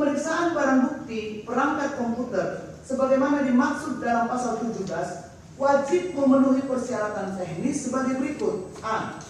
Pemeriksaan barang bukti perangkat komputer sebagaimana dimaksud dalam pasal 17 wajib memenuhi persyaratan teknis sebagai berikut. A.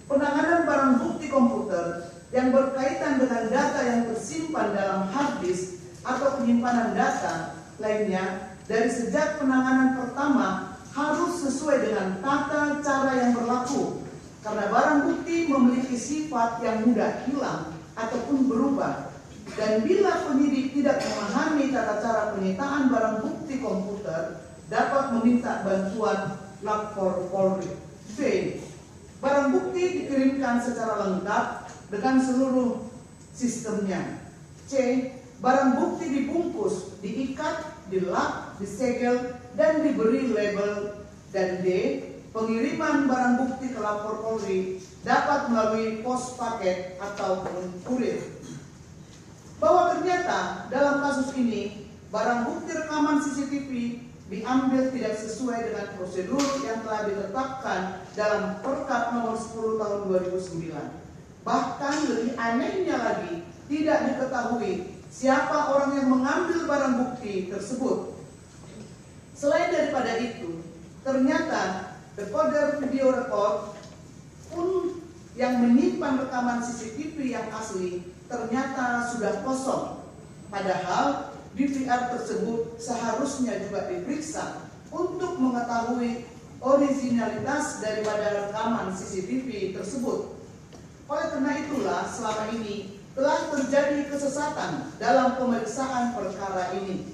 Penanganan barang bukti komputer yang berkaitan dengan data yang tersimpan dalam hard disk atau penyimpanan data lainnya dari sejak penanganan pertama harus sesuai dengan tata cara yang berlaku, karena barang bukti memiliki sifat yang mudah hilang ataupun berubah. Dan bila penyidik tidak memahami tata cara penyitaan barang bukti komputer, dapat meminta bantuan lapor Polri. B. Barang bukti dikirimkan secara lengkap dengan seluruh sistemnya. C. Barang bukti dibungkus, diikat, dilap, disegel, dan diberi label. Dan D. Pengiriman barang bukti ke lapor Polri dapat melalui pos paket ataupun kurir. Bahwa ternyata dalam kasus ini barang bukti rekaman CCTV diambil tidak sesuai dengan prosedur yang telah ditetapkan dalam Perkap nomor 10 tahun 2009. Bahkan lebih anehnya lagi, tidak diketahui siapa orang yang mengambil barang bukti tersebut. Selain daripada itu, ternyata decoder video record pun yang menyimpan rekaman CCTV yang asli ternyata sudah kosong. Padahal DVR tersebut seharusnya juga diperiksa untuk mengetahui originalitas daripada rekaman CCTV tersebut. Oleh karena itulah selama ini telah terjadi kesesatan dalam pemeriksaan perkara ini.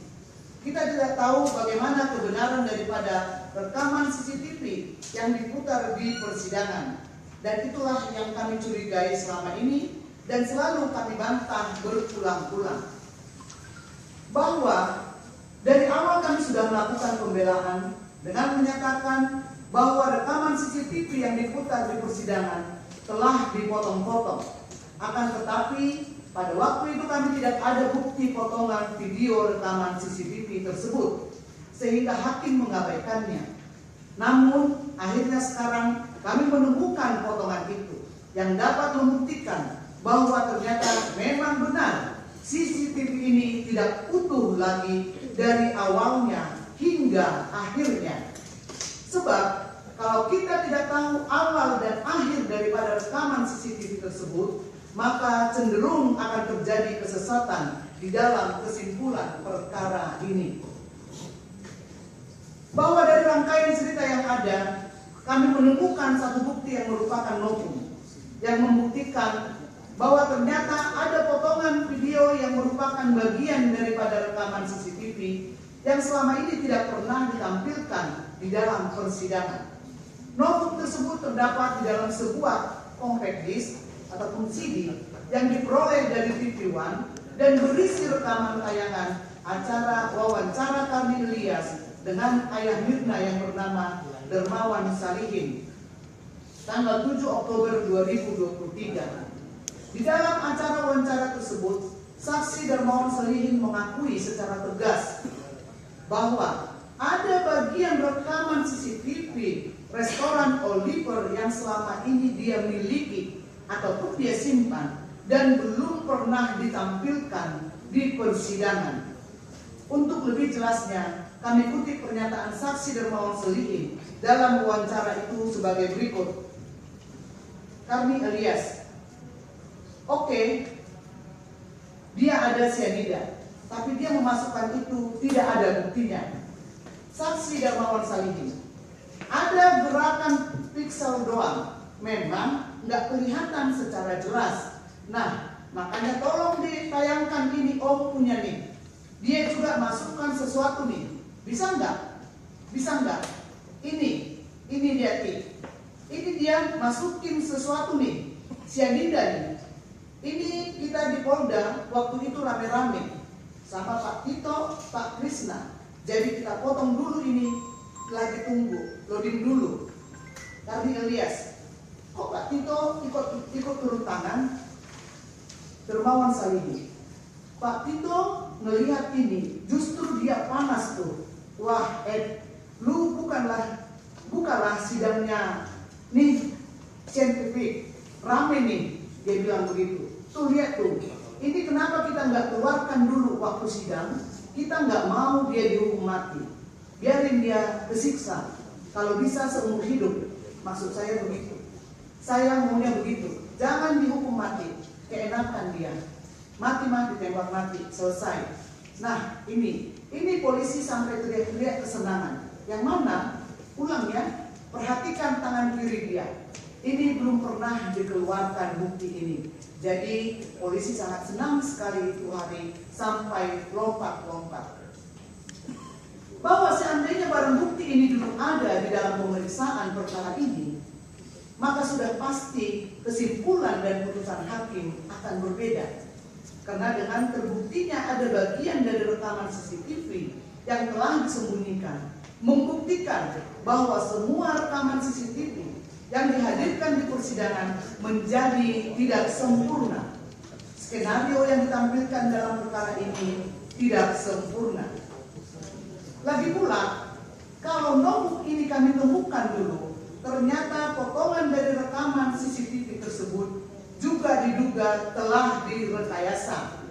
Kita tidak tahu bagaimana kebenaran daripada rekaman CCTV yang diputar di persidangan. Dan itulah yang kami curigai selama ini dan selalu kami bantah berulang-ulang. Bahwa dari awal kami sudah melakukan pembelaan dengan menyatakan bahwa rekaman CCTV yang diputar di persidangan telah dipotong-potong. Akan tetapi pada waktu itu kami tidak ada bukti potongan video rekaman CCTV tersebut, sehingga hakim mengabaikannya. Namun akhirnya sekarang kami menemukan potongan itu yang dapat membuktikan bahwa ternyata memang benar CCTV ini tidak utuh lagi dari awalnya hingga akhirnya. Sebab kalau kita tidak tahu awal dan akhir daripada rekaman CCTV tersebut, maka cenderung akan terjadi kesesatan di dalam kesimpulan perkara ini. Bahwa dari rangkaian cerita yang ada, kami menemukan satu bukti yang merupakan novum, yang membuktikan bahwa ternyata ada potongan video yang merupakan bagian daripada rekaman CCTV yang selama ini tidak pernah ditampilkan di dalam persidangan. Novum tersebut terdapat di dalam sebuah compact disc ataupun CD yang diperoleh dari TV One dan berisi rekaman tayangan acara wawancara Karni Ilyas dengan ayah Mirna yang bernama Dermawan Salihin tanggal 7 Oktober 2023. Di dalam acara wawancara tersebut, saksi Dermawan Salihin mengakui secara tegas bahwa ada bagian rekaman CCTV restoran Oliver yang selama ini dia miliki ataupun dia simpan dan belum pernah ditampilkan di persidangan. Untuk lebih jelasnya, kami kutip pernyataan saksi Dermawan Salihin dalam wawancara itu sebagai berikut. Karni Ilyas, oke, dia ada cyanida, tapi dia memasukkan itu tidak ada buktinya. Saksi Dermawan Salihin, ada gerakan piksel doang, memang nggak kelihatan secara jelas. Nah, makanya tolong ditayangkan ini, om punya nih. Dia juga masukkan sesuatu nih, bisa nggak? Bisa nggak? Ini dia nih. Ini dia masukin sesuatu nih, cyanida nih. Ini kita di Polda waktu itu rame-rame sama Pak Tito, Pak Krisna. Jadi kita potong dulu ini, lagi tunggu, loading dulu. Karni Ilyas, kok Pak Tito ikut turun tangan? Dermawan Salihin, Pak Tito melihat ini, justru dia panas tuh. Wah, lu bukanlah sidangnya nih saintifik, rame nih, dia bilang begitu. Tuh lihat tuh, ini kenapa kita nggak keluarkan dulu waktu sidang? Kita nggak mau dia dihukum mati, biarin dia kesiksa, kalau bisa seumur hidup. Maksud saya begitu, saya maunya begitu. Jangan dihukum mati, keenakan dia, mati tembak mati, selesai. Nah ini polisi sampai teriak-teriak kesenangan. Yang mana, ulang ya, perhatikan tangan kiri dia. Ini belum pernah dikeluarkan bukti ini. Jadi polisi sangat senang sekali itu hari sampai lompat-lompat. Bahwa seandainya barang bukti ini dulu ada di dalam pemeriksaan perkara ini, maka sudah pasti kesimpulan dan putusan hakim akan berbeda. Karena dengan terbuktinya ada bagian dari rekaman CCTV yang telah disembunyikan, membuktikan bahwa semua rekaman CCTV yang dihadirkan di persidangan menjadi tidak sempurna. Skenario yang ditampilkan dalam perkara ini tidak sempurna. Lagi pula, kalau notebook ini kami temukan dulu, ternyata potongan dari rekaman CCTV tersebut juga diduga telah direkayasa.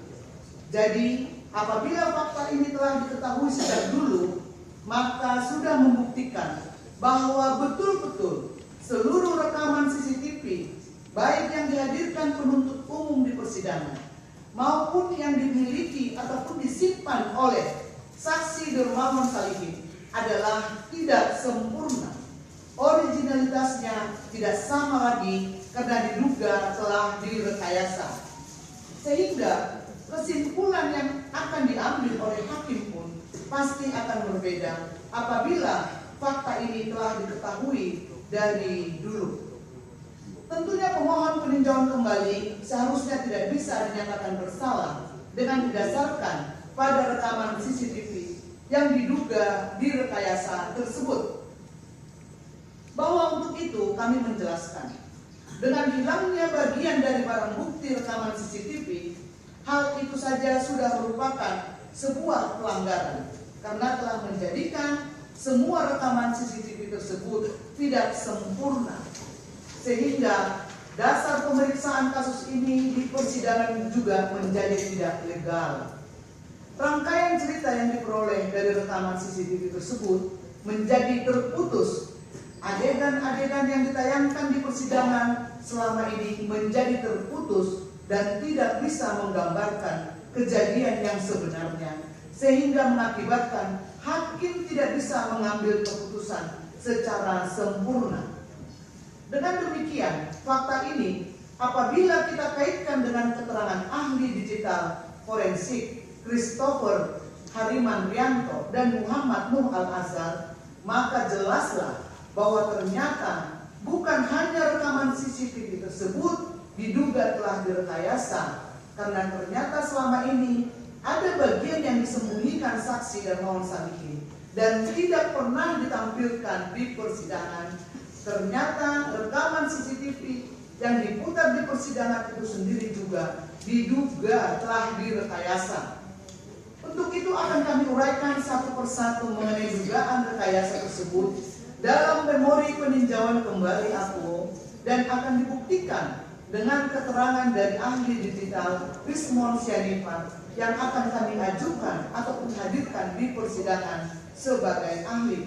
Jadi, apabila fakta ini telah diketahui sejak dulu, maka sudah membuktikan bahwa betul-betul seluruh rekaman CCTV, baik yang dihadirkan penuntut umum di persidangan, maupun yang dimiliki ataupun disimpan oleh saksi Dermawan Salihin adalah tidak sempurna. Originalitasnya tidak sama lagi karena diduga telah direkayasa. Sehingga kesimpulan yang akan diambil oleh hakim pun pasti akan berbeda apabila fakta ini telah diketahui dari dulu. Tentunya pemohon peninjauan kembali seharusnya tidak bisa dinyatakan bersalah dengan didasarkan pada rekaman CCTV yang diduga direkayasa tersebut. Bahwa untuk itu kami menjelaskan, dengan hilangnya bagian dari barang bukti rekaman CCTV, hal itu saja sudah merupakan sebuah pelanggaran karena telah menjadikan semua rekaman CCTV tersebut tidak sempurna, sehingga dasar pemeriksaan kasus ini di persidangan juga menjadi tidak legal. Rangkaian cerita yang diperoleh dari rekaman CCTV tersebut menjadi terputus. Adegan-adegan yang ditayangkan di persidangan selama ini menjadi terputus dan tidak bisa menggambarkan kejadian yang sebenarnya, sehingga mengakibatkan hakim tidak bisa mengambil keputusan secara sempurna. Dengan demikian, fakta ini apabila kita kaitkan dengan keterangan ahli digital forensik Christopher Harimandrianto dan Muhammad Nuh Al-Azhar, maka jelaslah bahwa ternyata bukan hanya rekaman CCTV tersebut diduga telah direkayasa, karena ternyata selama ini ada bagian yang disembunyikan saksi Dermawan Salihin dan tidak pernah ditampilkan di persidangan. Ternyata rekaman CCTV yang diputar di persidangan itu sendiri juga diduga telah direkayasa. Untuk itu akan kami uraikan satu persatu mengenai dugaan rekayasa tersebut dalam memori peninjauan kembali aku, dan akan dibuktikan dengan keterangan dari ahli digital Wismon Sianipar yang akan kami ajukan ataupun hadirkan di persidangan sebagai ahli.